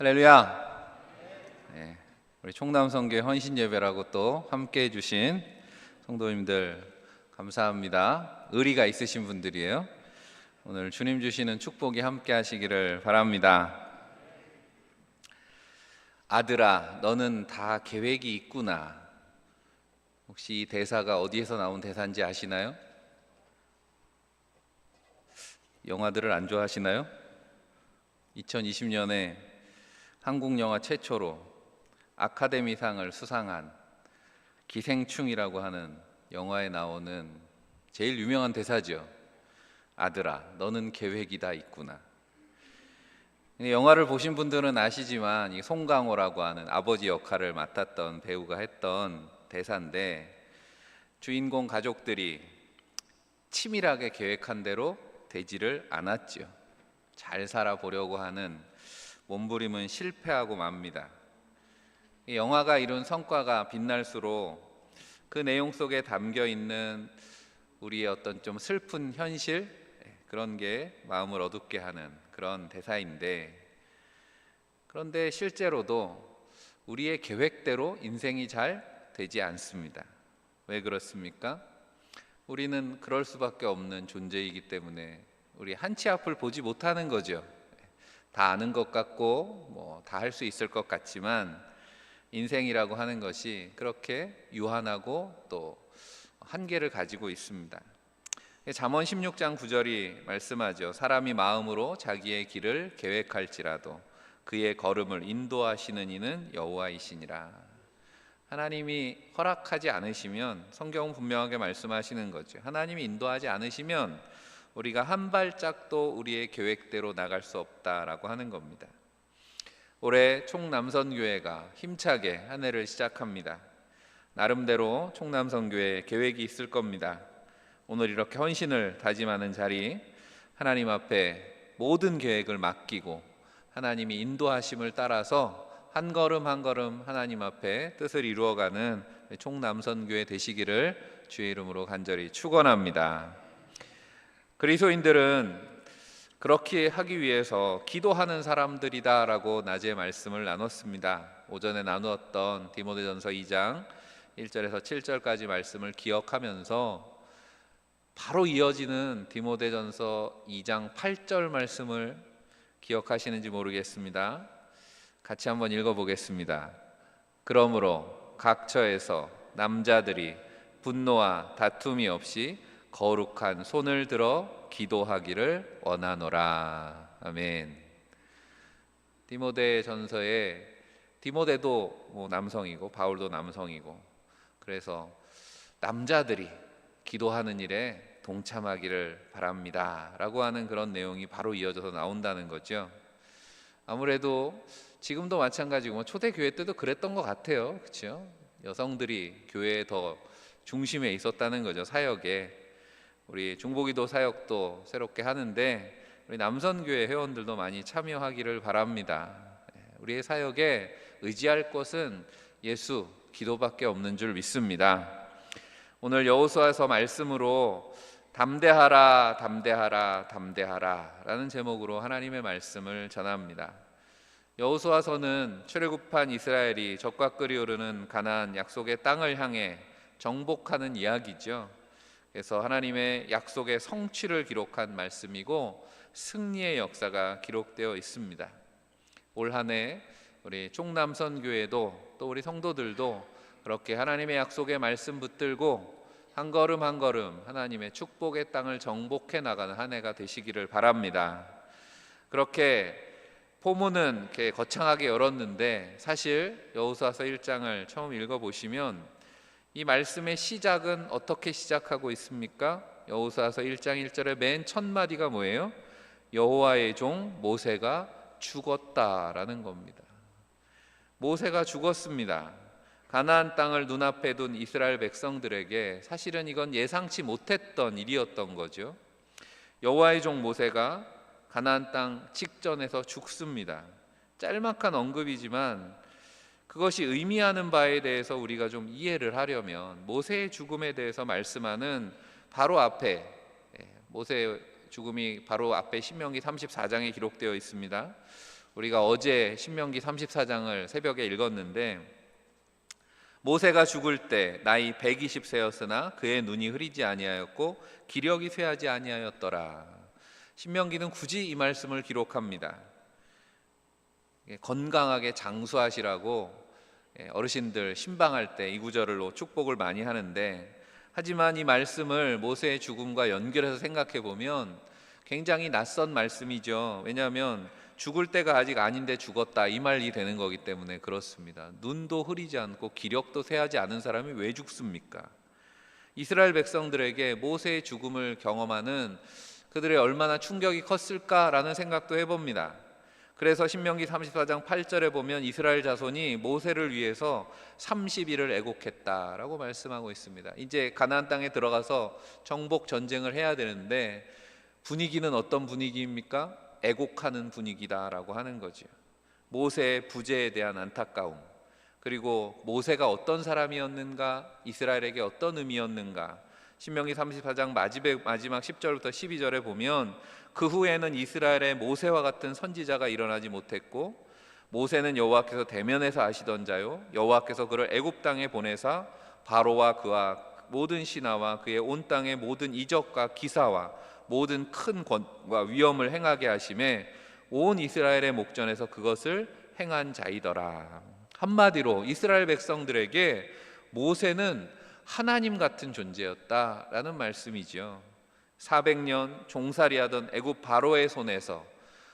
할렐루야. 네, 우리 총남성교회 헌신 예배라고 또 함께 해주신 성도님들 감사합니다. 의리가 있으신 분들이에요. 오늘 주님 주시는 축복이 함께 하시기를 바랍니다. 아들아, 너는 다 계획이 있구나. 혹시 이 대사가 어디에서 나온 대사인지 아시나요? 영화들을 안 좋아하시나요? 2020년에 한국 영화 최초로 아카데미상을 수상한 기생충이라고 하는 영화에 나오는 제일 유명한 대사죠. 아들아, 너는 계획이 다 있구나. 영화를 보신 분들은 아시지만 이 송강호라고 하는 아버지 역할을 맡았던 배우가 했던 대사인데, 주인공 가족들이 치밀하게 계획한 대로 되지를 않았죠. 잘 살아보려고 하는 몸부림은 실패하고 맙니다. 이 영화가 이룬 성과가 빛날수록 그 내용 속에 담겨 있는 우리의 어떤 좀 슬픈 현실, 그런 게 마음을 어둡게 하는 그런 대사인데, 그런데 실제로도 우리의 계획대로 인생이 잘 되지 않습니다. 왜 그렇습니까? 우리는 그럴 수밖에 없는 존재이기 때문에 우리 한치 앞을 보지 못하는 거죠. 다 아는 것 같고 다 할 수 있을 것 같지만 인생이라고 하는 것이 그렇게 유한하고 또 한계를 가지고 있습니다. 잠언 16장 9절이 말씀하죠. 사람이 마음으로 자기의 길을 계획할지라도 그의 걸음을 인도하시는 이는 여호와이시니라. 하나님이 허락하지 않으시면, 성경은 분명하게 말씀하시는 거죠. 하나님이 인도하지 않으시면 우리가 한 발짝도 우리의 계획대로 나갈 수 없다라고 하는 겁니다. 올해 총남선교회가 힘차게 한 해를 시작합니다. 나름대로 총남선교회 계획이 있을 겁니다. 오늘 이렇게 헌신을 다짐하는 자리, 하나님 앞에 모든 계획을 맡기고 하나님이 인도하심을 따라서 한 걸음 한 걸음 하나님 앞에 뜻을 이루어가는 총남선교회 되시기를 주의 이름으로 간절히 축원합니다. 그리스도인들은 그렇게 하기 위해서 기도하는 사람들이다라고 낮에 말씀을 나눴습니다. 오전에 나누었던 디모데전서 2장 1절에서 7절까지 말씀을 기억하면서 바로 이어지는 디모데전서 2장 8절 말씀을 기억하시는지 모르겠습니다. 같이 한번 읽어보겠습니다. 그러므로 각처에서 남자들이 분노와 다툼이 없이 거룩한 손을 들어 기도하기를 원하노라. 아멘. 디모데전서에 디모데도 남성이고 바울도 남성이고, 그래서 남자들이 기도하는 일에 동참하기를 바랍니다 라고 하는 그런 내용이 바로 이어져서 나온다는 거죠. 아무래도 지금도 마찬가지고 초대교회 때도 그랬던 것 같아요. 그렇죠? 여성들이 교회에 더 중심에 있었다는 거죠. 사역에. 우리 중보기도 사역도 새롭게 하는데 우리 남선교회 회원들도 많이 참여하기를 바랍니다. 우리의 사역에 의지할 것은 예수, 기도밖에 없는 줄 믿습니다. 오늘 여호수아서 말씀으로 담대하라 담대하라 담대하라 라는 제목으로 하나님의 말씀을 전합니다. 여호수아서는 출애굽한 이스라엘이 적과 끓이 오르는 가나안 약속의 땅을 향해 정복하는 이야기죠. 그래서 하나님의 약속의 성취를 기록한 말씀이고 승리의 역사가 기록되어 있습니다. 올 한 해 우리 총남선교회도 또 우리 성도들도 그렇게 하나님의 약속의 말씀 붙들고 한 걸음 한 걸음 하나님의 축복의 땅을 정복해 나가는 한 해가 되시기를 바랍니다. 그렇게 포문은 이렇게 거창하게 열었는데 사실 여호수아서 1장을 처음 읽어보시면 이 말씀의 시작은 어떻게 시작하고 있습니까? 여호수아서 1장 1절의 맨 첫 마디가 뭐예요? 여호와의 종 모세가 죽었다라는 겁니다. 모세가 죽었습니다. 가나안 땅을 눈앞에 둔 이스라엘 백성들에게 사실은 이건 예상치 못했던 일이었던 거죠. 여호와의 종 모세가 가나안 땅 직전에서 죽습니다. 짤막한 언급이지만 그것이 의미하는 바에 대해서 우리가 좀 이해를 하려면 모세의 죽음에 대해서 말씀하는 바로 앞에, 모세의 죽음이 바로 앞에 신명기 34장에 기록되어 있습니다. 우리가 어제 신명기 34장을 새벽에 읽었는데, 모세가 죽을 때 나이 120세였으나 그의 눈이 흐리지 아니하였고 기력이 쇠하지 아니하였더라. 신명기는 굳이 이 말씀을 기록합니다. 건강하게 장수하시라고 어르신들 신방할 때 이 구절로 축복을 많이 하는데, 하지만 이 말씀을 모세의 죽음과 연결해서 생각해 보면 굉장히 낯선 말씀이죠. 왜냐하면 죽을 때가 아직 아닌데 죽었다, 이 말이 되는 거기 때문에 그렇습니다. 눈도 흐리지 않고 기력도 쇠하지 않은 사람이 왜 죽습니까? 이스라엘 백성들에게 모세의 죽음을 경험하는 그들의 얼마나 충격이 컸을까라는 생각도 해봅니다. 그래서 신명기 34장 8절에 보면 이스라엘 자손이 모세를 위해서 30일을 애곡했다라고 말씀하고 있습니다. 이제 가나안 땅에 들어가서 정복 전쟁을 해야 되는데 분위기는 어떤 분위기입니까? 애곡하는 분위기다라고 하는 거죠. 모세의 부재에 대한 안타까움, 그리고 모세가 어떤 사람이었는가, 이스라엘에게 어떤 의미였는가. 신명기 34장 마지막 10절부터 12절에 보면 그 후에는 이스라엘에 모세와 같은 선지자가 일어나지 못했고, 모세는 여호와께서 대면에서 아시던 자요, 여호와께서 그를 애굽 땅에 보내사 바로와 그와 모든 신하와 그의 온 땅의 모든 이적과 기사와 모든 큰 권과 위엄을 행하게 하심에 온 이스라엘의 목전에서 그것을 행한 자이더라. 한마디로 이스라엘 백성들에게 모세는 하나님 같은 존재였다라는 말씀이죠. 400년 종살이하던 애굽 바로의 손에서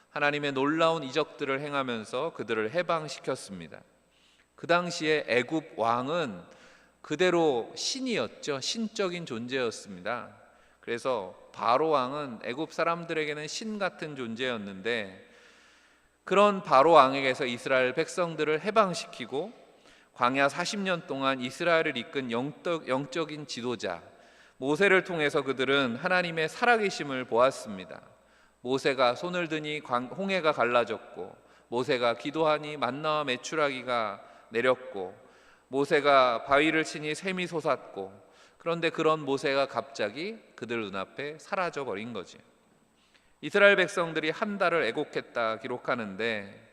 하나님의 놀라운 이적들을 행하면서 그들을 해방시켰습니다. 그 당시에 애굽 왕은 그대로 신이었죠. 신적인 존재였습니다. 그래서 바로 왕은 애굽 사람들에게는 신 같은 존재였는데, 그런 바로 왕에게서 이스라엘 백성들을 해방시키고 광야 40년 동안 이스라엘을 이끈 영적인 지도자 모세를 통해서 그들은 하나님의 살아계심을 보았습니다. 모세가 손을 드니 홍해가 갈라졌고, 모세가 기도하니 만나와 메추라기가 내렸고, 모세가 바위를 치니 샘이 솟았고, 그런데 그런 모세가 갑자기 그들 눈앞에 사라져 버린 거지. 이스라엘 백성들이 한 달을 애곡했다 기록하는데,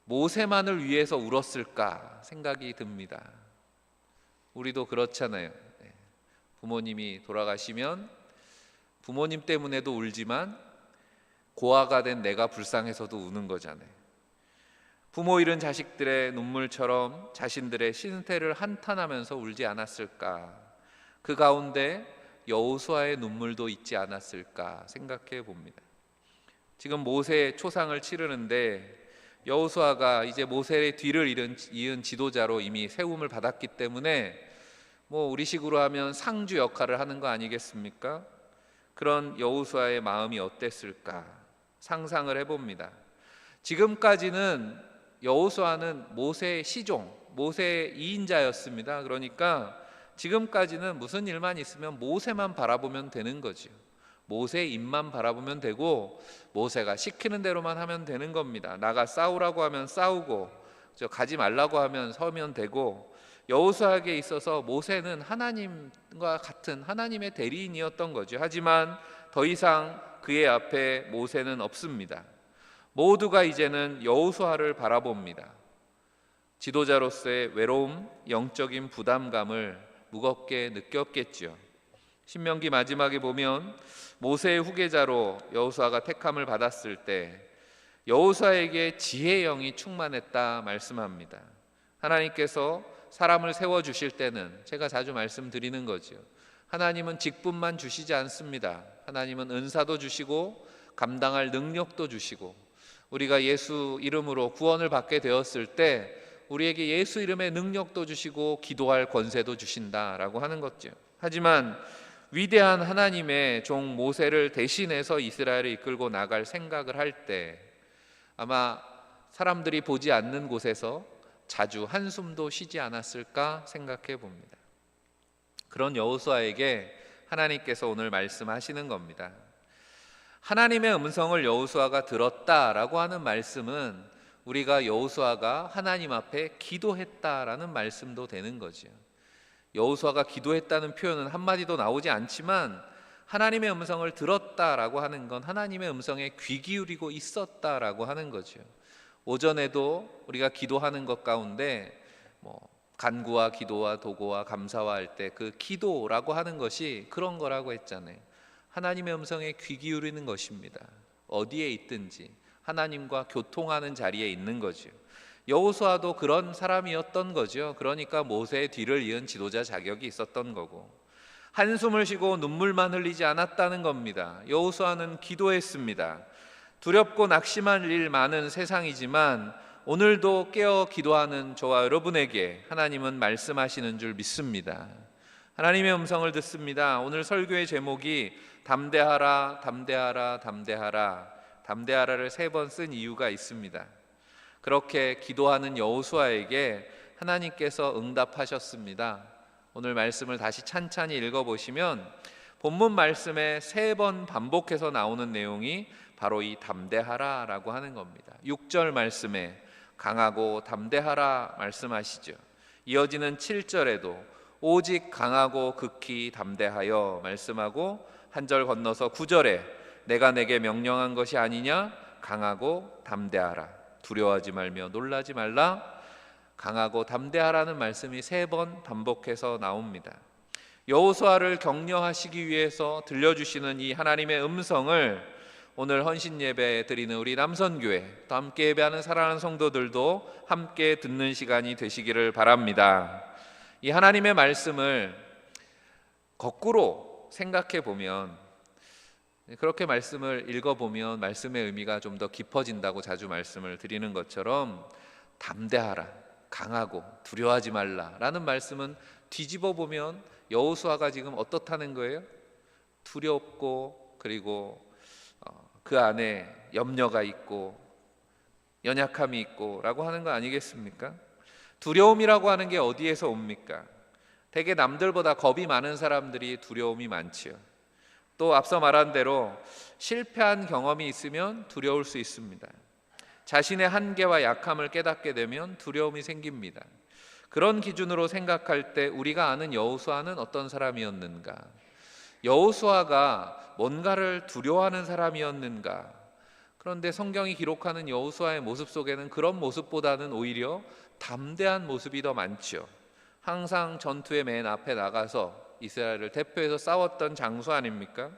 모세만을 위해서 울었을까 생각이 듭니다. 우리도 그렇잖아요. 부모님이 돌아가시면 부모님 때문에도 울지만 고아가 된 내가 불쌍해서도 우는 거잖아요. 부모 잃은 자식들의 눈물처럼 자신들의 신세를 한탄하면서 울지 않았을까? 그 가운데 여호수아의 눈물도 있지 않았을까 생각해 봅니다. 지금 모세의 초상을 치르는데 여호수아가 이제 모세의 뒤를 이은 지도자로 이미 세움을 받았기 때문에 우리식으로 하면 상주 역할을 하는 거 아니겠습니까? 그런 여호수아의 마음이 어땠을까 상상을 해봅니다. 지금까지는 여호수아는 모세의 시종, 모세의 2인자였습니다. 그러니까 지금까지는 무슨 일만 있으면 모세만 바라보면 되는 거죠. 모세의 입만 바라보면 되고, 모세가 시키는 대로만 하면 되는 겁니다. 나가 싸우라고 하면 싸우고, 가지 말라고 하면 서면 되고, 여호수아에게 있어서 모세는 하나님과 같은 하나님의 대리인이었던 거죠. 하지만 더 이상 그의 앞에 모세는 없습니다. 모두가 이제는 여호수아를 바라봅니다. 지도자로서의 외로움, 영적인 부담감을 무겁게 느꼈겠죠. 신명기 마지막에 보면 모세의 후계자로 여호수아가 택함을 받았을 때 여호수아에게 지혜의 영이 충만했다 말씀합니다. 하나님께서 사람을 세워주실 때는 제가 자주 말씀드리는 거죠. 하나님은 직분만 주시지 않습니다. 하나님은 은사도 주시고 감당할 능력도 주시고, 우리가 예수 이름으로 구원을 받게 되었을 때 우리에게 예수 이름의 능력도 주시고 기도할 권세도 주신다라고 하는 거죠. 하지만 위대한 하나님의 종 모세를 대신해서 이스라엘을 이끌고 나갈 생각을 할 때 아마 사람들이 보지 않는 곳에서 자주 한숨도 쉬지 않았을까 생각해 봅니다. 그런 여호수아에게 하나님께서 오늘 말씀하시는 겁니다. 하나님의 음성을 여호수아가 들었다라고 하는 말씀은 우리가 여호수아가 하나님 앞에 기도했다라는 말씀도 되는 거죠. 여호수아가 기도했다는 표현은 한마디도 나오지 않지만 하나님의 음성을 들었다라고 하는 건 하나님의 음성에 귀 기울이고 있었다라고 하는 거죠. 오전에도 우리가 기도하는 것 가운데 간구와 기도와 도구와 감사와 할 때 그 기도라고 하는 것이 그런 거라고 했잖아요. 하나님의 음성에 귀 기울이는 것입니다. 어디에 있든지 하나님과 교통하는 자리에 있는 거죠. 여호수아도 그런 사람이었던 거죠. 그러니까 모세의 뒤를 이은 지도자 자격이 있었던 거고, 한숨을 쉬고 눈물만 흘리지 않았다는 겁니다. 여호수아는 기도했습니다. 두렵고 낙심할 일 많은 세상이지만 오늘도 깨어 기도하는 저와 여러분에게 하나님은 말씀하시는 줄 믿습니다. 하나님의 음성을 듣습니다. 오늘 설교의 제목이 담대하라, 담대하라, 담대하라, 담대하라를 3번 쓴 이유가 있습니다. 그렇게 기도하는 여호수아에게 하나님께서 응답하셨습니다. 오늘 말씀을 다시 찬찬히 읽어보시면 본문 말씀에 3번 반복해서 나오는 내용이 바로 이 담대하라 라고 하는 겁니다. 6절 말씀에 강하고 담대하라 말씀하시죠. 이어지는 7절에도 오직 강하고 극히 담대하여 말씀하고, 한 절 건너서 9절에 내가 내게 명령한 것이 아니냐, 강하고 담대하라, 두려워하지 말며 놀라지 말라, 강하고 담대하라는 말씀이 3번 반복해서 나옵니다. 여호수아를 격려하시기 위해서 들려주시는 이 하나님의 음성을 오늘 헌신 예배 드리는 우리 남선교회, 또 함께 예배하는 사랑하는 성도들도 함께 듣는 시간이 되시기를 바랍니다. 이 하나님의 말씀을 거꾸로 생각해 보면, 그렇게 말씀을 읽어보면 말씀의 의미가 좀 더 깊어진다고 자주 말씀을 드리는 것처럼, 담대하라, 강하고 두려워하지 말라라는 말씀은 뒤집어 보면 여호수아가 지금 어떻다는 거예요? 두렵고 그리고 그 안에 염려가 있고 연약함이 있고 라고 하는 거 아니겠습니까? 두려움이라고 하는 게 어디에서 옵니까? 대개 남들보다 겁이 많은 사람들이 두려움이 많지요. 또 앞서 말한 대로 실패한 경험이 있으면 두려울 수 있습니다. 자신의 한계와 약함을 깨닫게 되면 두려움이 생깁니다. 그런 기준으로 생각할 때 우리가 아는 여호수아는 어떤 사람이었는가? 여호수아가 뭔가를 두려워하는 사람이었는가? 그런데 성경이 기록하는 여호수아의 모습 속에는 그런 모습보다는 오히려 담대한 모습이 더 많죠. 항상 전투의 맨 앞에 나가서 이스라엘을 대표해서 싸웠던 장수 아닙니까?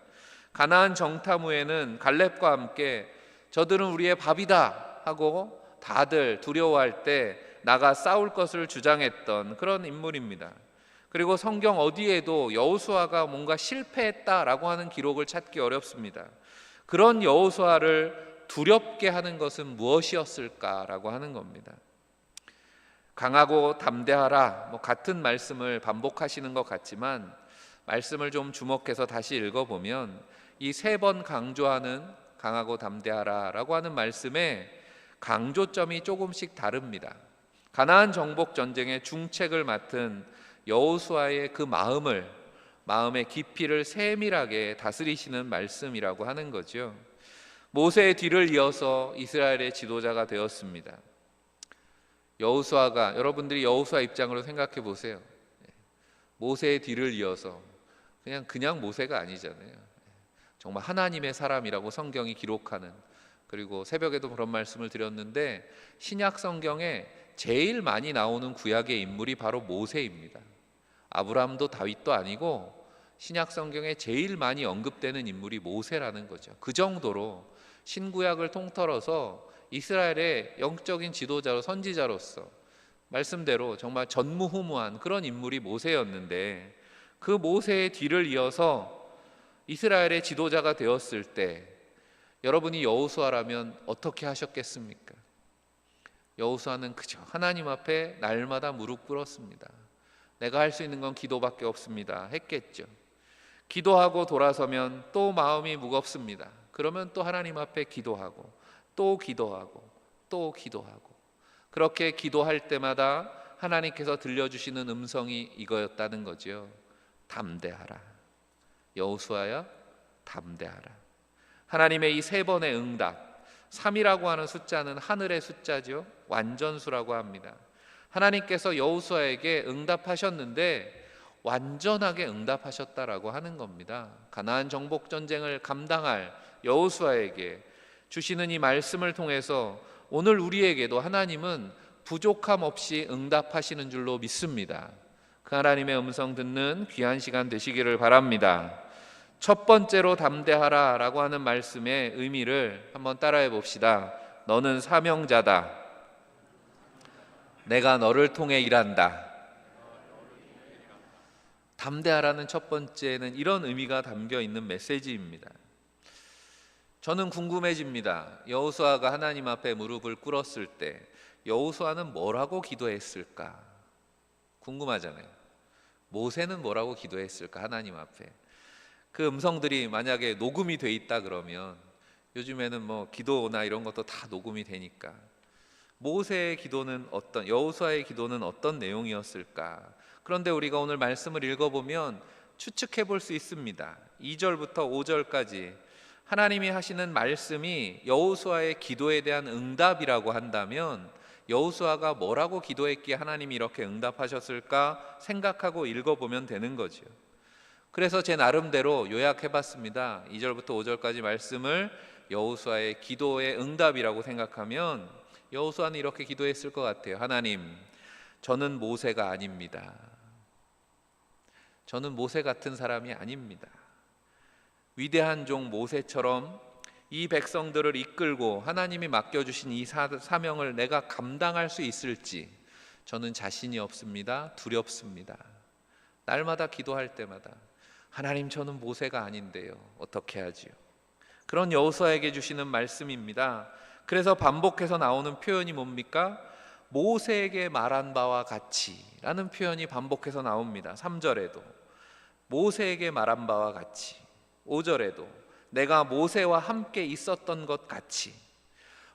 가나안 정탐 후에는 갈렙과 함께 저들은 우리의 밥이다 하고 다들 두려워할 때 나가 싸울 것을 주장했던 그런 인물입니다. 그리고 성경 어디에도 여호수아가 뭔가 실패했다라고 하는 기록을 찾기 어렵습니다. 그런 여호수아를 두렵게 하는 것은 무엇이었을까라고 하는 겁니다. 강하고 담대하라, 같은 말씀을 반복하시는 것 같지만 말씀을 좀 주목해서 다시 읽어보면 이 3번 강조하는 강하고 담대하라라고 하는 말씀에 강조점이 조금씩 다릅니다. 가나안 정복 전쟁의 중책을 맡은 여호수아의 그 마음의 깊이를 세밀하게 다스리시는 말씀이라고 하는 거죠. 모세의 뒤를 이어서 이스라엘의 지도자가 되었습니다. 여호수아가, 여러분들이 여호수아 입장으로 생각해 보세요. 모세의 뒤를 이어서 그냥 모세가 아니잖아요. 정말 하나님의 사람이라고 성경이 기록하는, 그리고 새벽에도 그런 말씀을 드렸는데 신약 성경에 제일 많이 나오는 구약의 인물이 바로 모세입니다. 아브라함도 다윗도 아니고 신약 성경에 제일 많이 언급되는 인물이 모세라는 거죠. 그 정도로 신구약을 통틀어서 이스라엘의 영적인 지도자로, 선지자로서 말씀대로 정말 전무후무한 그런 인물이 모세였는데, 그 모세의 뒤를 이어서 이스라엘의 지도자가 되었을 때 여러분이 여호수아라면 어떻게 하셨겠습니까? 여호수아는 그저 하나님 앞에 날마다 무릎 꿇었습니다. 내가 할 수 있는 건 기도밖에 없습니다 했겠죠. 기도하고 돌아서면 또 마음이 무겁습니다. 그러면 또 하나님 앞에 기도하고 또 기도하고 또 기도하고, 그렇게 기도할 때마다 하나님께서 들려주시는 음성이 이거였다는 거죠. 담대하라. 여호수아야, 담대하라. 하나님의 이 3번의 응답, 3이라고 하는 숫자는 하늘의 숫자죠. 완전수라고 합니다. 하나님께서 여호수아에게 응답하셨는데 완전하게 응답하셨다라고 하는 겁니다. 가나안 정복 전쟁을 감당할 여호수아에게 주시는 이 말씀을 통해서 오늘 우리에게도 하나님은 부족함 없이 응답하시는 줄로 믿습니다. 그 하나님의 음성 듣는 귀한 시간 되시기를 바랍니다. 첫 번째로 담대하라 라고 하는 말씀의 의미를 한번 따라해 봅시다. 너는 사명자다. 내가 너를 통해 일한다. 담대하라는 첫 번째는 이런 의미가 담겨 있는 메시지입니다. 저는 궁금해집니다. 여호수아가 하나님 앞에 무릎을 꿇었을 때 여호수아는 뭐라고 기도했을까? 궁금하잖아요. 모세는 뭐라고 기도했을까? 하나님 앞에. 그 음성들이 만약에 녹음이 돼 있다 그러면, 요즘에는 뭐 기도나 이런 것도 다 녹음이 되니까, 모세의 기도는 어떤, 여호수아의 기도는 어떤 내용이었을까? 그런데 우리가 오늘 말씀을 읽어보면 추측해 볼 수 있습니다. 2절부터 5절까지 하나님이 하시는 말씀이 여호수아의 기도에 대한 응답이라고 한다면, 여호수아가 뭐라고 기도했기에 하나님이 이렇게 응답하셨을까 생각하고 읽어보면 되는 거죠. 그래서 제 나름대로 요약해봤습니다. 2절부터 5절까지 말씀을 여호수아의 기도의 응답이라고 생각하면 여호수아는 이렇게 기도했을 것 같아요. 하나님, 저는 모세가 아닙니다. 저는 모세 같은 사람이 아닙니다. 위대한 종 모세처럼 이 백성들을 이끌고 하나님이 맡겨주신 이 사명을 내가 감당할 수 있을지 저는 자신이 없습니다. 두렵습니다. 날마다 기도할 때마다 하나님, 저는 모세가 아닌데요, 어떻게 하지요? 그런 여호수아에게 주시는 말씀입니다. 그래서 반복해서 나오는 표현이 뭡니까? 모세에게 말한 바와 같이 라는 표현이 반복해서 나옵니다. 3절에도 모세에게 말한 바와 같이, 5절에도 내가 모세와 함께 있었던 것 같이.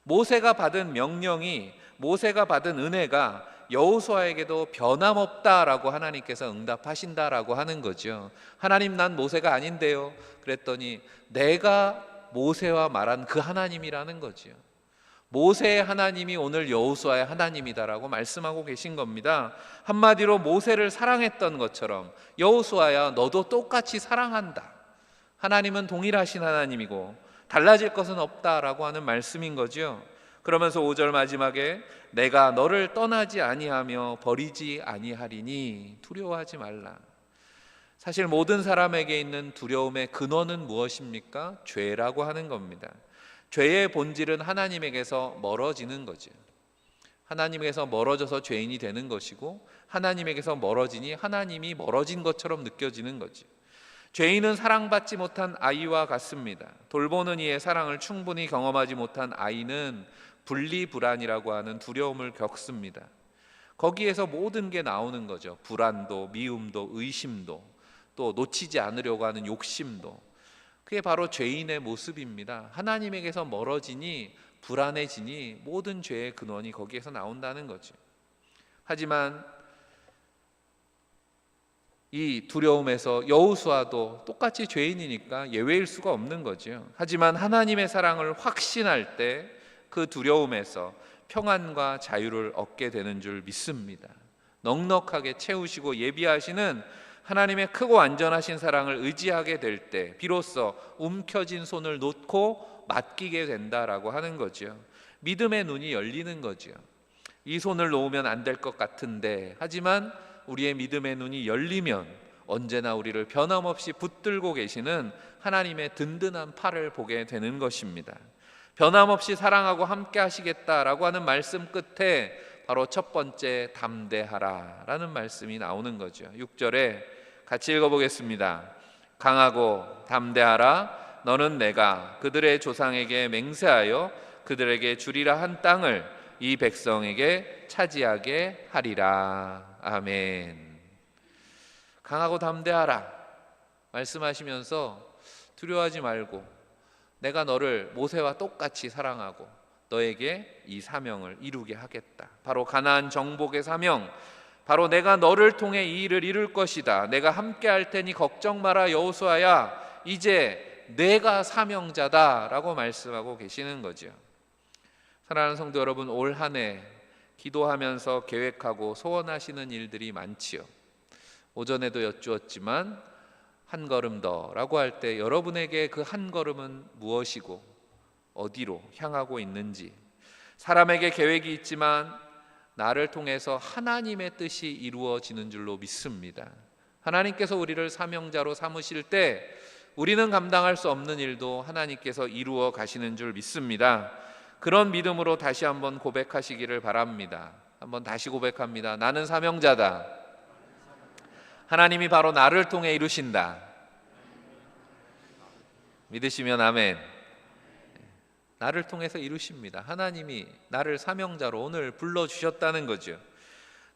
모세가 받은 명령이, 모세가 받은 은혜가 여호수아에게도 변함없다라고 하나님께서 응답하신다라고 하는 거죠. 하나님, 난 모세가 아닌데요. 그랬더니 내가 모세와 말한 그 하나님이라는 거죠. 모세의 하나님이 오늘 여호수아의 하나님이다라고 말씀하고 계신 겁니다. 한마디로 모세를 사랑했던 것처럼 여호수아야, 너도 똑같이 사랑한다. 하나님은 동일하신 하나님이고 달라질 것은 없다라고 하는 말씀인 거죠. 그러면서 5절 마지막에 내가 너를 떠나지 아니하며 버리지 아니하리니 두려워하지 말라. 사실 모든 사람에게 있는 두려움의 근원은 무엇입니까? 죄라고 하는 겁니다. 죄의 본질은 하나님에게서 멀어지는 거죠. 하나님에게서 멀어져서 죄인이 되는 것이고, 하나님에게서 멀어지니 하나님이 멀어진 것처럼 느껴지는 거죠. 죄인은 사랑받지 못한 아이와 같습니다. 돌보는 이의 사랑을 충분히 경험하지 못한 아이는 분리불안이라고 하는 두려움을 겪습니다. 거기에서 모든 게 나오는 거죠. 불안도, 미움도, 의심도, 또 놓치지 않으려고 하는 욕심도. 그게 바로 죄인의 모습입니다. 하나님에게서 멀어지니, 불안해지니 모든 죄의 근원이 거기에서 나온다는 거죠. 하지만 이 두려움에서 여호수아도 똑같이 죄인이니까 예외일 수가 없는 거죠. 하지만 하나님의 사랑을 확신할 때 그 두려움에서 평안과 자유를 얻게 되는 줄 믿습니다. 넉넉하게 채우시고 예비하시는 하나님의 크고 완전하신 사랑을 의지하게 될 때 비로소 움켜진 손을 놓고 맡기게 된다라고 하는 거죠. 믿음의 눈이 열리는 거죠. 이 손을 놓으면 안 될 것 같은데, 하지만 우리의 믿음의 눈이 열리면 언제나 우리를 변함없이 붙들고 계시는 하나님의 든든한 팔을 보게 되는 것입니다. 변함없이 사랑하고 함께 하시겠다라고 하는 말씀 끝에 바로 첫 번째 담대하라 라는 말씀이 나오는 거죠. 6절에 같이 읽어보겠습니다. 강하고 담대하라. 너는 내가 그들의 조상에게 맹세하여 그들에게 주리라 한 땅을 이 백성에게 차지하게 하리라. 아멘. 강하고 담대하라 말씀하시면서 두려워하지 말고 내가 너를 모세와 똑같이 사랑하고 너에게 이 사명을 이루게 하겠다. 바로 가나안 정복의 사명, 바로 내가 너를 통해 이 일을 이룰 것이다. 내가 함께 할 테니 걱정 마라 여호수아야, 이제 내가 사명자다 라고 말씀하고 계시는 거죠. 사랑하는 성도 여러분, 올 한 해 기도하면서 계획하고 소원하시는 일들이 많지요. 오전에도 여쭈었지만 한 걸음 더라고 할 때 여러분에게 그 한 걸음은 무엇이고 어디로 향하고 있는지, 사람에게 계획이 있지만 나를 통해서 하나님의 뜻이 이루어지는 줄로 믿습니다. 하나님께서 우리를 사명자로 삼으실 때 우리는 감당할 수 없는 일도 하나님께서 이루어 가시는 줄 믿습니다. 그런 믿음으로 다시 한번 고백하시기를 바랍니다. 한번 다시 고백합니다. 나는 사명자다. 하나님이 바로 나를 통해 이루신다. 믿으시면 아멘. 나를 통해서 이루십니다. 하나님이 나를 사명자로 오늘 불러주셨다는 거죠.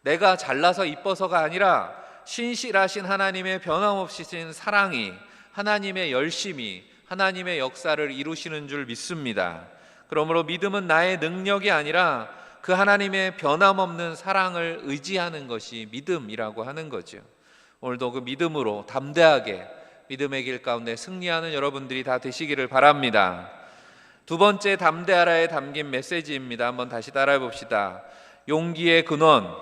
내가 잘나서 이뻐서가 아니라 신실하신 하나님의 변함없으신 사랑이, 하나님의 열심이, 하나님의 역사를 이루시는 줄 믿습니다. 그러므로 믿음은 나의 능력이 아니라 그 하나님의 변함없는 사랑을 의지하는 것이 믿음이라고 하는 거죠. 오늘도 그 믿음으로 담대하게 믿음의 길 가운데 승리하는 여러분들이 다 되시기를 바랍니다. 두 번째 담대하라에 담긴 메시지입니다. 한번 다시 따라해 봅시다. 용기의 근원,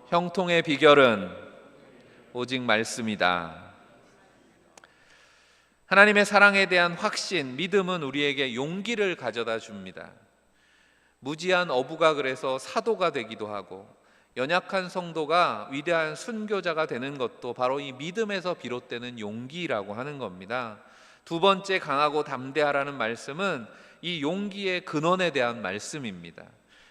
형통의 비결은 오직 말씀이다. 하나님의 사랑에 대한 확신, 믿음은 우리에게 용기를 가져다 줍니다. 무지한 어부가 그래서 사도가 되기도 하고 연약한 성도가 위대한 순교자가 되는 것도 바로 이 믿음에서 비롯되는 용기라고 하는 겁니다. 두 번째 강하고 담대하라는 말씀은 이 용기의 근원에 대한 말씀입니다.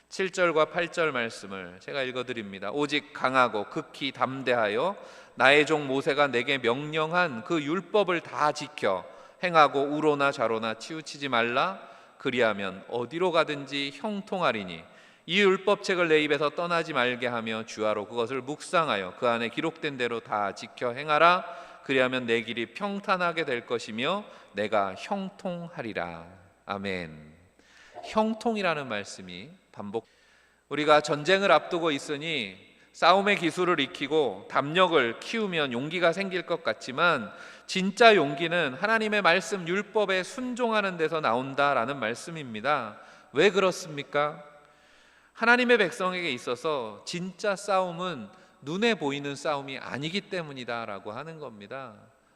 7절과 8절 말씀을 제가 읽어드립니다. 오직 강하고 극히 담대하여 나의 종 모세가 내게 명령한 그 율법을 다 지켜 행하고 우로나 좌로나 치우치지 말라. 그리하면 어디로 가든지 형통하리니 이 율법책을 내 입에서 떠나지 말게 하며 주야로 그것을 묵상하여 그 안에 기록된 대로 다 지켜 행하라. 그리하면 내 길이 평탄하게 될 것이며 내가 형통하리라. 아멘. 형통이라는 말씀이 반복. 우리가 전쟁을 앞두고 있으니 싸움의 기술을 익히고 담력을 키우면 용기가 생길 것 같지만 진짜 용기는 하나님의 말씀 율법에 순종하는 데서 나온다라는 말씀입니다. 왜 그렇습니까? 하나님의 백성에게 있어서 진짜 싸움은 눈에 보이는 싸움이 아니기 때문이다라고 하는 겁니다.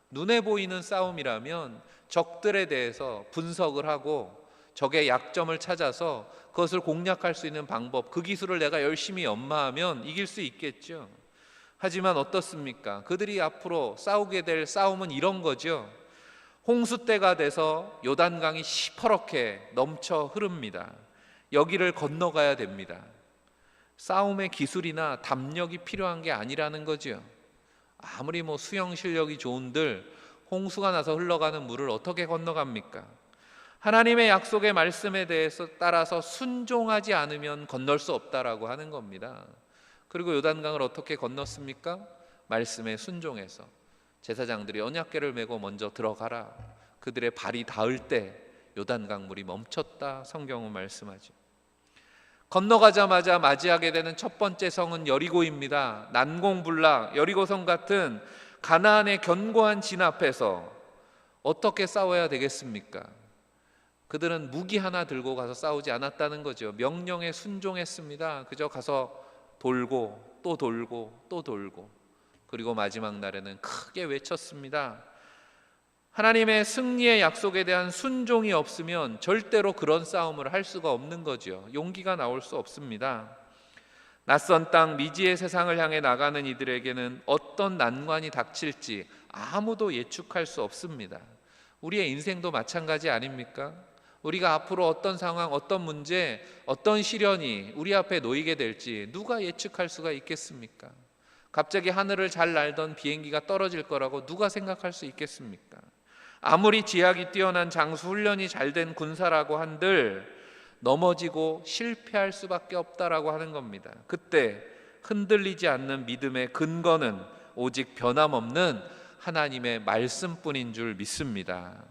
눈에 보이는 싸움이라면 적들에 대해서 분석을 하고 적의 약점을 찾아서 그것을 공략할 수 있는 방법, 그 기술을 내가 열심히 연마하면 이길 수 있겠죠. 하지만 어떻습니까? 그들이 앞으로 싸우게 될 싸움은 이런 거죠. 홍수 때가 돼서 요단강이 시퍼렇게 넘쳐 흐릅니다. 여기를 건너가야 됩니다. 싸움의 기술이나 담력이 필요한 게 아니라는 거죠. 아무리 수영 실력이 좋은들 홍수가 나서 흘러가는 물을 어떻게 건너갑니까? 하나님의 약속의 말씀에 대해서 따라서 순종하지 않으면 건널 수 없다라고 하는 겁니다. 그리고 요단강을 어떻게 건넜습니까? 말씀에 순종해서 제사장들이 언약궤를 메고 먼저 들어가라. 그들의 발이 닿을 때 요단강 물이 멈췄다. 성경은 말씀하죠. 건너가자마자 맞이하게 되는 첫 번째 성은 여리고입니다. 난공불락 여리고성 같은 가나안의 견고한 진 앞에서 어떻게 싸워야 되겠습니까? 그들은 무기 하나 들고 가서 싸우지 않았다는 거죠. 명령에 순종했습니다. 그저 가서 돌고 또 돌고 또 돌고, 그리고 마지막 날에는 크게 외쳤습니다. 하나님의 승리의 약속에 대한 순종이 없으면 절대로 그런 싸움을 할 수가 없는 거죠. 용기가 나올 수 없습니다. 낯선 땅 미지의 세상을 향해 나가는 이들에게는 어떤 난관이 닥칠지 아무도 예측할 수 없습니다. 우리의 인생도 마찬가지 아닙니까? 우리가 앞으로 어떤 상황, 어떤 문제, 어떤 시련이 우리 앞에 놓이게 될지 누가 예측할 수가 있겠습니까? 갑자기 하늘을 잘 날던 비행기가 떨어질 거라고 누가 생각할 수 있겠습니까? 아무리 지학이 뛰어난 장수 훈련이 잘된 군사라고 한들 넘어지고 실패할 수밖에 없다라고 하는 겁니다. 그때 흔들리지 않는 믿음의 근거는 오직 변함없는 하나님의 말씀뿐인 줄 믿습니다.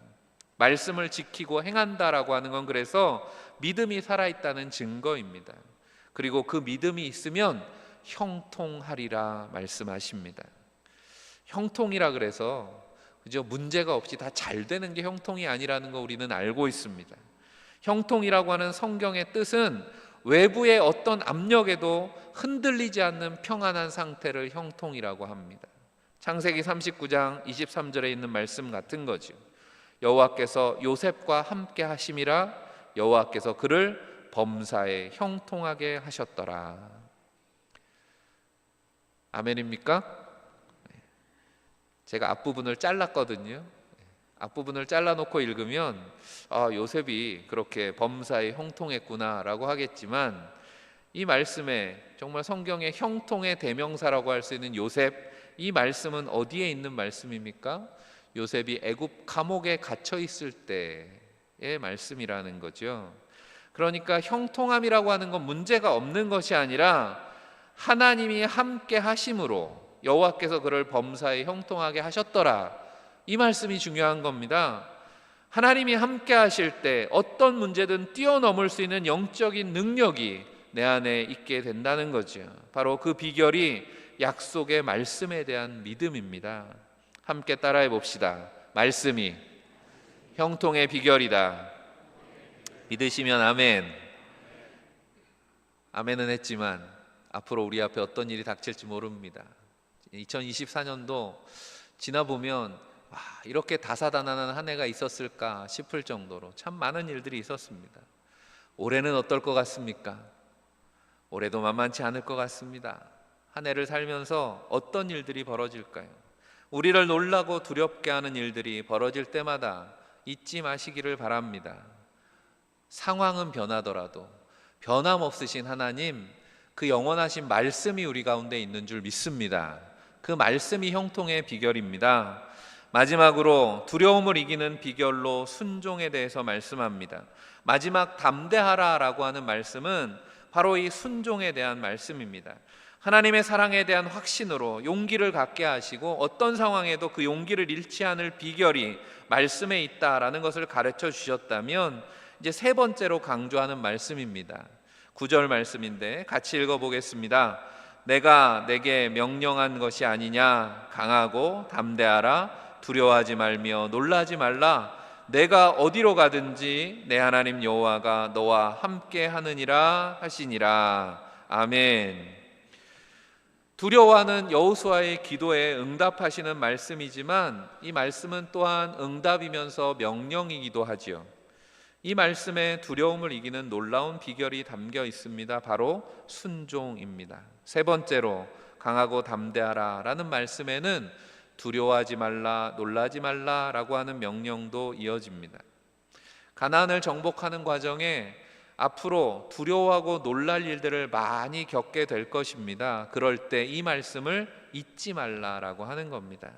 말씀을 지키고 행한다라고 하는 건 그래서 믿음이 살아있다는 증거입니다. 그리고 그 믿음이 있으면 형통하리라 말씀하십니다. 형통이라 그래서 그저 문제가 없이 다 잘 되는 게 형통이 아니라는 거 우리는 알고 있습니다. 형통이라고 하는 성경의 뜻은 외부의 어떤 압력에도 흔들리지 않는 평안한 상태를 형통이라고 합니다. 창세기 39장 23절에 있는 말씀 같은 거죠. 여호와께서 요셉과 함께 하심이라 여호와께서 그를 범사에 형통하게 하셨더라. 아멘입니까? 제가 앞부분을 잘랐거든요. 앞부분을 잘라놓고 읽으면 요셉이 그렇게 범사에 형통했구나라고 하겠지만, 이 말씀에 정말 성경의 형통의 대명사라고 할 수 있는 요셉, 이 말씀은 어디에 있는 말씀입니까? 요셉이 애굽 감옥에 갇혀 있을 때의 말씀이라는 거죠. 그러니까 형통함이라고 하는 건 문제가 없는 것이 아니라 하나님이 함께 하심으로 여호와께서 그를 범사에 형통하게 하셨더라, 이 말씀이 중요한 겁니다. 하나님이 함께 하실 때 어떤 문제든 뛰어넘을 수 있는 영적인 능력이 내 안에 있게 된다는 거죠. 바로 그 비결이 약속의 말씀에 대한 믿음입니다. 함께 따라해 봅시다. 말씀이 형통의 비결이다. 믿으시면 아멘. 아멘은 했지만 앞으로 우리 앞에 어떤 일이 닥칠지 모릅니다. 2024년도 지나보면 이렇게 다사다난한 한 해가 있었을까 싶을 정도로 참 많은 일들이 있었습니다. 올해는 어떨 것 같습니까? 올해도 만만치 않을 것 같습니다. 한 해를 살면서 어떤 일들이 벌어질까요? 우리를 놀라고 두렵게 하는 일들이 벌어질 때마다 잊지 마시기를 바랍니다. 상황은 변하더라도 변함없으신 하나님, 그 영원하신 말씀이 우리 가운데 있는 줄 믿습니다. 그 말씀이 형통의 비결입니다. 마지막으로 두려움을 이기는 비결로 순종에 대해서 말씀합니다. 마지막 담대하라라고 하는 말씀은 바로 이 순종에 대한 말씀입니다. 하나님의 사랑에 대한 확신으로 용기를 갖게 하시고 어떤 상황에도 그 용기를 잃지 않을 비결이 말씀에 있다라는 것을 가르쳐 주셨다면, 이제 세 번째로 강조하는 말씀입니다. 9절 말씀인데 같이 읽어보겠습니다. 내가 내게 명령한 것이 아니냐? 강하고 담대하라. 두려워하지 말며 놀라지 말라. 내가 어디로 가든지 내 하나님 여호와가 너와 함께 하느니라 하시니라. 아멘. 두려워하는 여호수아의 기도에 응답하시는 말씀이지만, 이 말씀은 또한 응답이면서 명령이기도 하지요. 이 말씀에 두려움을 이기는 놀라운 비결이 담겨 있습니다. 바로 순종입니다. 세 번째로 강하고 담대하라 라는 말씀에는 두려워하지 말라, 놀라지 말라 라고 하는 명령도 이어집니다. 가나안을 정복하는 과정에 앞으로 두려워하고 놀랄 일들을 많이 겪게 될 것입니다. 그럴 때 이 말씀을 잊지 말라라고 하는 겁니다.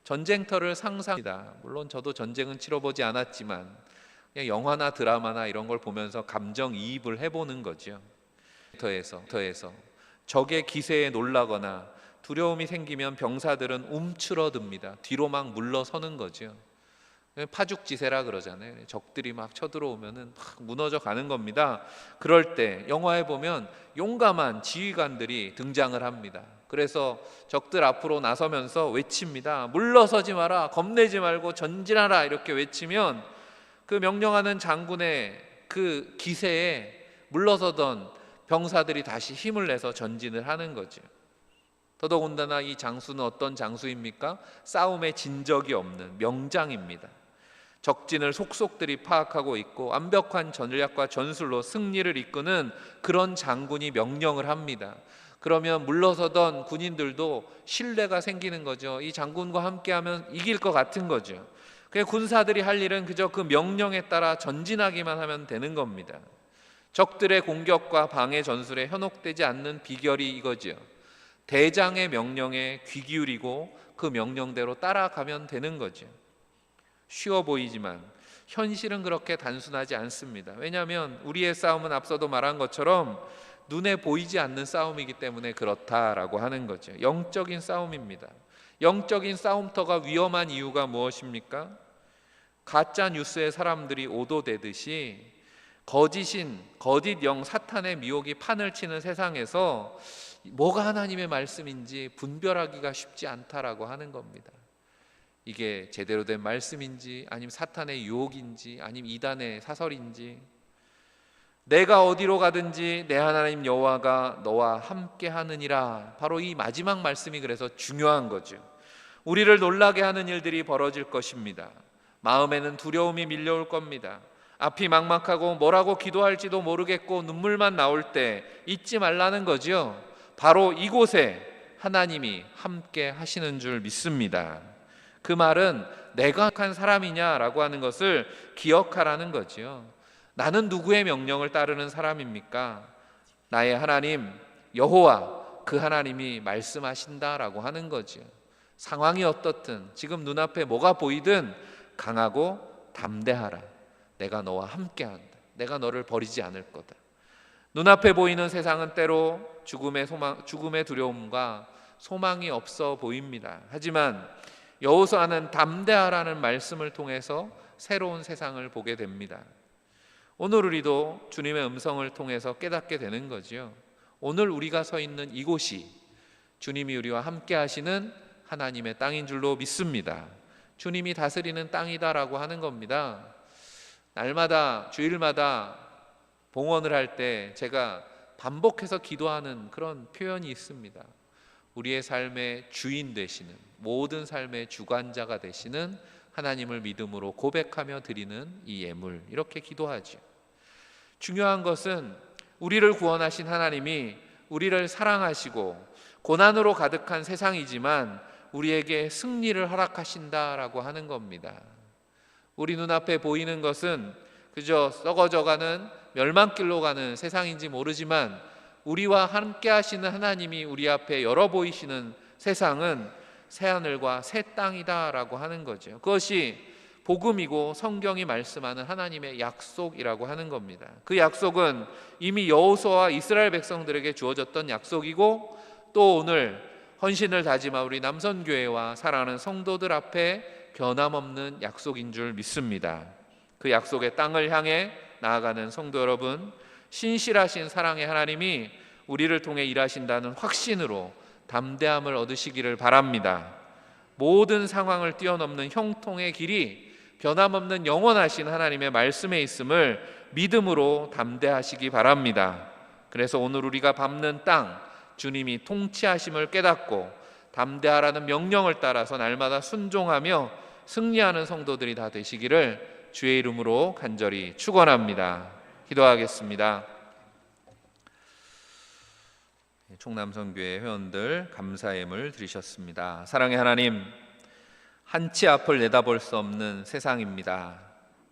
전쟁터를 상상합니다. 물론 저도 전쟁은 치러보지 않았지만 그냥 영화나 드라마나 이런 걸 보면서 감정이입을 해보는 거죠. 터에서 적의 기세에 놀라거나 두려움이 생기면 병사들은 움츠러듭니다. 뒤로 막 물러서는 거죠. 파죽지세라 그러잖아요. 적들이 막 쳐들어오면은 막 무너져 가는 겁니다. 그럴 때 영화에 보면 용감한 지휘관들이 등장을 합니다. 그래서 적들 앞으로 나서면서 외칩니다. 물러서지 마라, 겁내지 말고 전진하라, 이렇게 외치면 그 명령하는 장군의 그 기세에 물러서던 병사들이 다시 힘을 내서 전진을 하는 거죠. 더더군다나 이 장수는 어떤 장수입니까? 싸움에 진 적이 없는 명장입니다. 적진을 속속들이 파악하고 있고 완벽한 전략과 전술로 승리를 이끄는 그런 장군이 명령을 합니다. 그러면 물러서던 군인들도 신뢰가 생기는 거죠. 이 장군과 함께하면 이길 것 같은 거죠. 그냥 군사들이 할 일은 그저 그 명령에 따라 전진하기만 하면 되는 겁니다. 적들의 공격과 방해 전술에 현혹되지 않는 비결이 이거죠. 대장의 명령에 귀 기울이고 그 명령대로 따라가면 되는 거죠. 쉬워 보이지만 현실은 그렇게 단순하지 않습니다. 왜냐하면 우리의 싸움은 앞서도 말한 것처럼 눈에 보이지 않는 싸움이기 때문에 그렇다라고 하는 거죠. 영적인 싸움입니다. 영적인 싸움터가 위험한 이유가 무엇입니까? 가짜 뉴스에 사람들이 오도되듯이 거짓 영 사탄의 미혹이 판을 치는 세상에서 뭐가 하나님의 말씀인지 분별하기가 쉽지 않다라고 하는 겁니다. 이게 제대로 된 말씀인지 아니면 사탄의 유혹인지 아니면 이단의 사설인지, 내가 어디로 가든지 내 하나님 여호와가 너와 함께 하느니라, 바로 이 마지막 말씀이 그래서 중요한 거죠. 우리를 놀라게 하는 일들이 벌어질 것입니다. 마음에는 두려움이 밀려올 겁니다. 앞이 막막하고 뭐라고 기도할지도 모르겠고 눈물만 나올 때 잊지 말라는 거죠. 바로 이곳에 하나님이 함께 하시는 줄 믿습니다. 그 말은 내가 한 사람이냐라고 하는 것을 기억하라는 거지요. 나는 누구의 명령을 따르는 사람입니까? 나의 하나님 여호와, 그 하나님이 말씀하신다라고 하는 거지요. 상황이 어떻든 지금 눈앞에 뭐가 보이든 강하고 담대하라. 내가 너와 함께한다. 내가 너를 버리지 않을 거다. 눈앞에 보이는 세상은 때로 죽음의 두려움과 소망이 없어 보입니다. 하지만 여호수아는 담대하라는 말씀을 통해서 새로운 세상을 보게 됩니다. 오늘 우리도 주님의 음성을 통해서 깨닫게 되는 거지요. 오늘 우리가 서 있는 이곳이 주님이 우리와 함께 하시는 하나님의 땅인 줄로 믿습니다. 주님이 다스리는 땅이다라고 하는 겁니다. 날마다 주일마다 봉헌을 할 때 제가 반복해서 기도하는 그런 표현이 있습니다. 우리의 삶의 주인 되시는, 모든 삶의 주관자가 되시는 하나님을 믿음으로 고백하며 드리는 이 예물, 이렇게 기도하죠. 중요한 것은 우리를 구원하신 하나님이 우리를 사랑하시고 고난으로 가득한 세상이지만 우리에게 승리를 허락하신다라고 하는 겁니다. 우리 눈앞에 보이는 것은 그저 썩어져가는 멸망길로 가는 세상인지 모르지만 우리와 함께 하시는 하나님이 우리 앞에 열어 보이시는 세상은 새하늘과 새 땅이다라고 하는 거죠. 그것이 복음이고 성경이 말씀하는 하나님의 약속이라고 하는 겁니다. 그 약속은 이미 여호수아와 이스라엘 백성들에게 주어졌던 약속이고 또 오늘 헌신을 다짐한 우리 남선교회와 사랑하는 성도들 앞에 변함없는 약속인 줄 믿습니다. 그 약속의 땅을 향해 나아가는 성도 여러분, 신실하신 사랑의 하나님이 우리를 통해 일하신다는 확신으로 담대함을 얻으시기를 바랍니다. 모든 상황을 뛰어넘는 형통의 길이 변함없는 영원하신 하나님의 말씀에 있음을 믿음으로 담대하시기 바랍니다. 그래서 오늘 우리가 밟는 땅, 주님이 통치하심을 깨닫고 담대하라는 명령을 따라서 날마다 순종하며 승리하는 성도들이 다 되시기를 주의 이름으로 간절히 축원합니다. 기도하겠습니다. 총남성교회 회원들 감사 예물 드리셨습니다. 사랑의 하나님, 한치 앞을 내다볼 수 없는 세상입니다.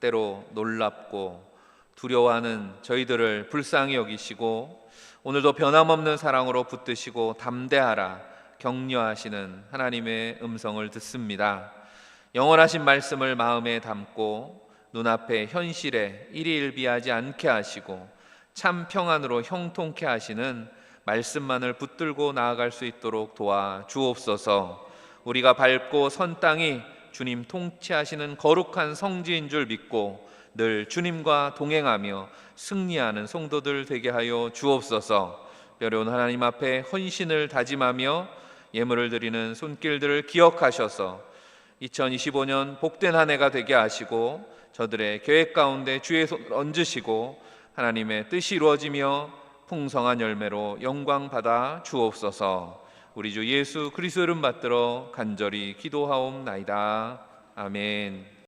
때로 놀랍고 두려워하는 저희들을 불쌍히 여기시고 오늘도 변함없는 사랑으로 붙드시고 담대하라 격려하시는 하나님의 음성을 듣습니다. 영원하신 말씀을 마음에 담고 눈앞의 현실에 일희일비하지 않게 하시고 참 평안으로 형통케 하시는 말씀만을 붙들고 나아갈 수 있도록 도와 주옵소서. 우리가 밟고 선 땅이 주님 통치하시는 거룩한 성지인 줄 믿고 늘 주님과 동행하며 승리하는 성도들 되게 하여 주옵소서. 어려운 하나님 앞에 헌신을 다짐하며 예물을 드리는 손길들을 기억하셔서 2025년 복된 한 해가 되게 하시고 저들의 계획 가운데 주의 손을 얹으시고 하나님의 뜻이 이루어지며 풍성한 열매로 영광 받아 주옵소서. 우리 주 예수 그리스도 이름 받들어 간절히 기도하옵나이다. 아멘.